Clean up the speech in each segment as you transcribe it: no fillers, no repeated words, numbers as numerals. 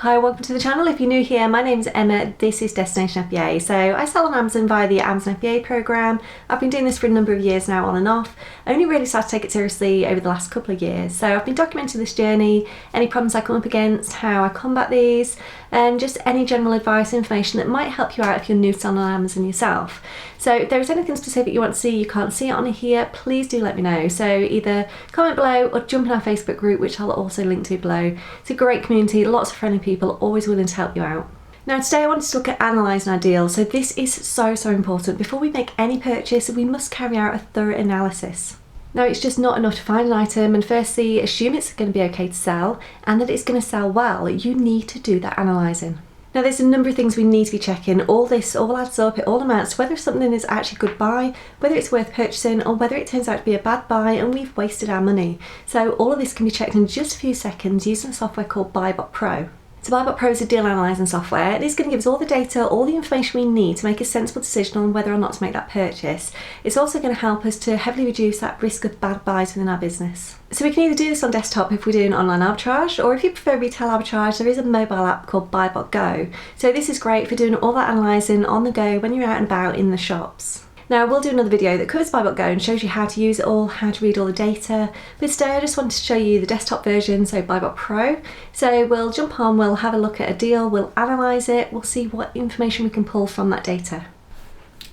Hi, welcome to the channel. If you're new here, my name's Emma, this is Destination FBA. So I sell on Amazon via the Amazon FBA program. I've been doing this for a number of years now, on and off. I only really started to take it seriously over the last couple of years. So I've been documenting this journey, any problems I come up against, how I combat these, and just any general advice, information that might help you out if you're new to selling on Amazon yourself. So if there is anything specific you want to see, you can't see it on here, please do let me know. So either comment below or jump in our Facebook group, which I'll also link to below. It's a great community, lots of friendly people, always willing to help you out. Now today I wanted to look at analysing our deals. So this is so important. Before we make any purchase, we must carry out a thorough analysis. Now it's just not enough to find an item and firstly assume it's going to be okay to sell and that it's going to sell well. You need to do that analysing. Now there's a number of things we need to be checking. All this all adds up, it all amounts to whether something is actually a good buy, whether it's worth purchasing, or whether it turns out to be a bad buy and we've wasted our money. So all of this can be checked in just a few seconds using a software called BuyBotPro. So BuyBotPro is a deal analysing software. It is going to give us all the data, all the information we need to make a sensible decision on whether or not to make that purchase. It's also going to help us to heavily reduce that risk of bad buys within our business. So we can either do this on desktop if we're doing online arbitrage, or if you prefer retail arbitrage, there is a mobile app called BuyBotGo. So this is great for doing all that analysing on the go when you're out and about in the shops. Now we'll do another video that covers BuyBotGo and shows you how to use it all, how to read all the data, but today I just wanted to show you the desktop version, so BuyBotPro. So we'll jump on, we'll have a look at a deal, we'll analyse it, we'll see what information we can pull from that data.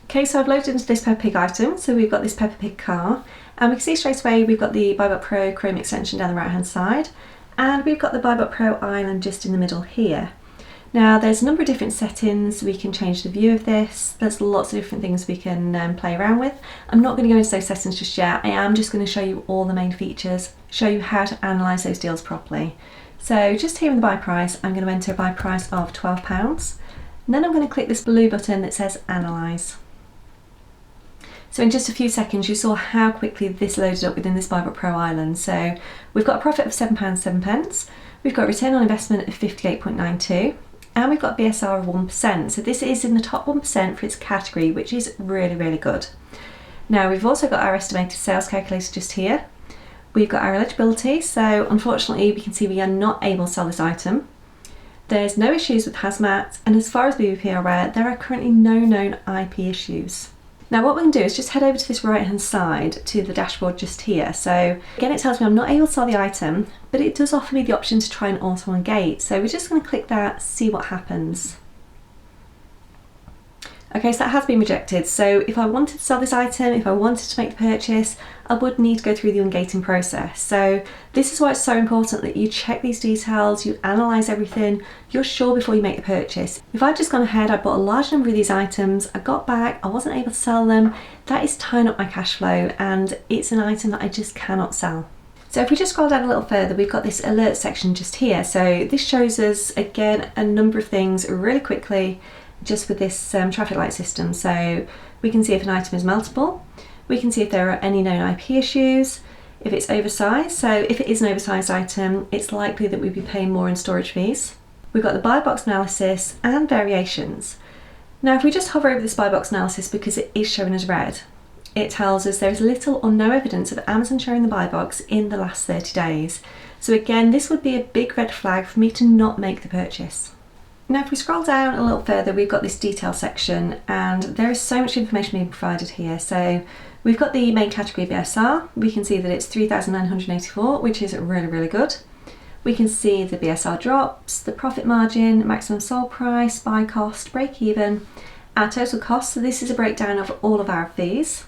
Okay, so I've loaded into this Peppa Pig item, so we've got this Peppa Pig car, and we can see straight away we've got the BuyBotPro Chrome extension down the right hand side, and we've got the BuyBotPro island just in the middle here. Now there's a number of different settings, we can change the view of this, there's lots of different things we can play around with. I'm not going to go into those settings just yet, I am just going to show you all the main features, show you how to analyse those deals properly. So just here in the buy price, I'm going to enter a buy price of £12, and then I'm going to click this blue button that says Analyse. So in just a few seconds you saw how quickly this loaded up within this BuyBotPro island. So we've got a profit of £7.07, we've got a return on investment of 58.92, and we've got a BSR of 1%, so this is in the top 1% for its category, which is really good. Now we've also got our estimated sales calculator just here. We've got our eligibility, so unfortunately we can see we are not able to sell this item. There's no issues with hazmat, and as far as BuyBotPro are aware, there are currently no known IP issues. Now what we can do is just head over to this right hand side to the dashboard just here. So again, it tells me I'm not able to sell the item, but it does offer me the option to try and auto engage. So we're just going to click that, see what happens. Okay, so that has been rejected. So if I wanted to sell this item, if I wanted to make the purchase, I would need to go through the ungating process. So this is why it's so important that you check these details, you analyse everything, you're sure before you make the purchase. If I'd just gone ahead, I bought a large number of these items, I got back, I wasn't able to sell them, that is tying up my cash flow and it's an item that I just cannot sell. So if we just scroll down a little further, we've got this alert section just here. So this shows us, again, a number of things really quickly, just with this traffic light system. So we can see if an item is multiple, we can see if there are any known IP issues, if it's oversized. So if it is an oversized item, it's likely that we'd be paying more in storage fees. We've got the buy box analysis and variations. Now if we just hover over this buy box analysis, because it is showing as red, it tells us there is little or no evidence of Amazon showing the buy box in the last 30 days. So again, this would be a big red flag for me to not make the purchase. Now if we scroll down a little further, we've got this detail section and there is so much information being provided here. So we've got the main category BSR, we can see that it's 3,984, which is really good. We can see the BSR drops, the profit margin, maximum sold price, buy cost, break even, our total cost, so this is a breakdown of all of our fees.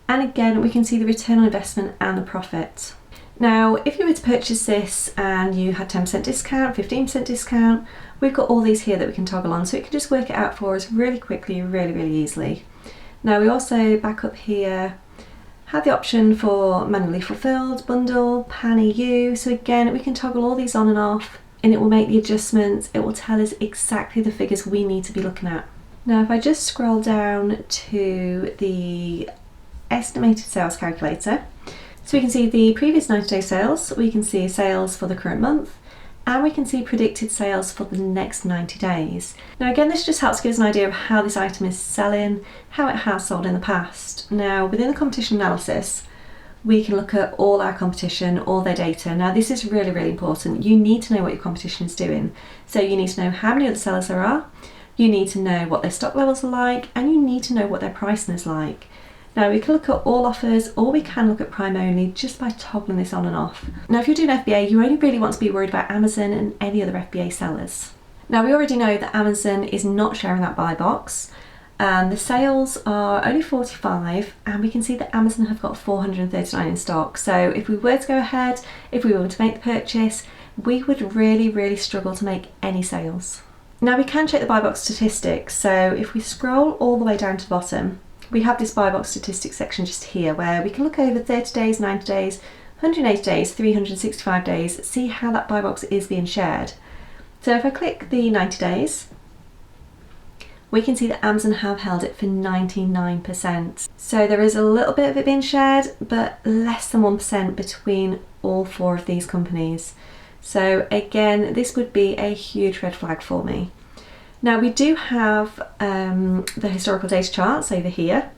And again, we can see the return on investment and the profit. Now, if you were to purchase this and you had 10% discount, 15% discount, we've got all these here that we can toggle on, so it can just work it out for us really quickly, really easily. Now we also back up here, have the option for manually fulfilled, bundle, pan EU, so again, we can toggle all these on and off and it will make the adjustments, it will tell us exactly the figures we need to be looking at. Now if I just scroll down to the estimated sales calculator, so we can see the previous 90-day sales, we can see sales for the current month, and we can see predicted sales for the next 90 days. Now again, this just helps give us an idea of how this item is selling, how it has sold in the past. Now within the competition analysis, we can look at all our competition, all their data. Now this is really, really important. You need to know what your competition is doing. So you need to know how many other sellers there are, you need to know what their stock levels are like, and you need to know what their pricing is like. Now we can look at all offers, or we can look at prime only just by toggling this on and off. Now if you're doing FBA, you only really want to be worried about Amazon and any other FBA sellers. Now we already know that Amazon is not sharing that buy box, and the sales are only 45, and we can see that Amazon have got 439 in stock. So if we were to go ahead, if we were to make the purchase, we would really, really struggle to make any sales. Now we can check the BuyBotPro statistics. So if we scroll all the way down to the bottom, we have this BuyBotPro statistics section just here where we can look over 30 days, 90 days, 180 days, 365 days, see how that buy box is being shared. So if I click the 90 days, we can see that Amazon have held it for 99%. So there is a little bit of it being shared, but less than 1% between all 4 of these companies. So again, this would be a huge red flag for me. Now we do have the historical data charts over here,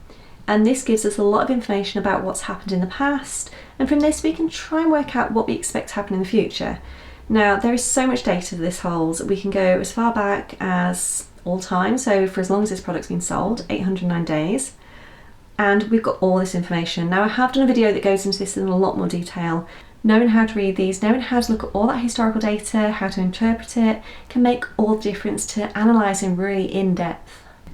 and this gives us a lot of information about what's happened in the past, and from this we can try and work out what we expect to happen in the future. Now there is so much data that this holds. We can go as far back as all time, so for as long as this product's been sold, 809 days, and we've got all this information. Now I have done a video that goes into this in a lot more detail. Knowing how to read these, knowing how to look at all that historical data, how to interpret it, can make all the difference to analysing really in depth.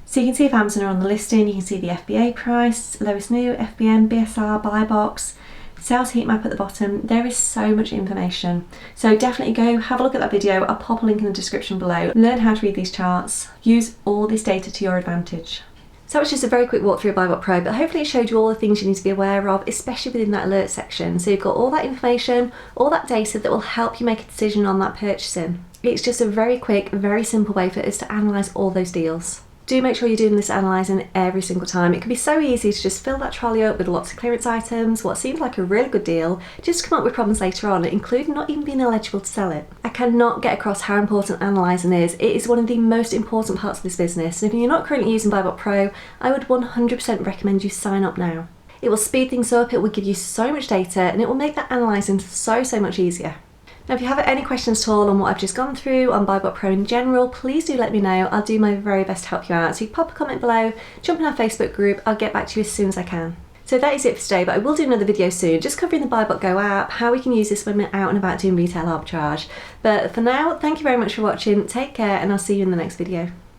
So you can see if Amazon are on the listing, you can see the FBA price, lowest new, FBM, BSR, buy box, sales heat map at the bottom. There is so much information. So definitely go have a look at that video. I'll pop a link in the description below. Learn how to read these charts. Use all this data to your advantage. So that was just a very quick walkthrough of BuyBotPro, but hopefully it showed you all the things you need to be aware of, especially within that alert section. So you've got all that information, all that data that will help you make a decision on that purchasing. It's just a very quick, very simple way for us to analyse all those deals. Do make sure you're doing this analysing every single time. It can be so easy to just fill that trolley up with lots of clearance items, what seems like a really good deal, just to come up with problems later on, including not even being eligible to sell it. I cannot get across how important analysing is. It is one of the most important parts of this business, and if you're not currently using BuyBotPro, I would 100% recommend you sign up now. It will speed things up, it will give you so much data, and it will make that analysing so much easier. Now if you have any questions at all on what I've just gone through, on BuyBotPro in general, please do let me know. I'll do my very best to help you out. So you pop a comment below, jump in our Facebook group, I'll get back to you as soon as I can. So that is it for today, but I will do another video soon, just covering the BuyBotGo app, how we can use this when we're out and about doing retail arbitrage. But for now, thank you very much for watching, take care, and I'll see you in the next video.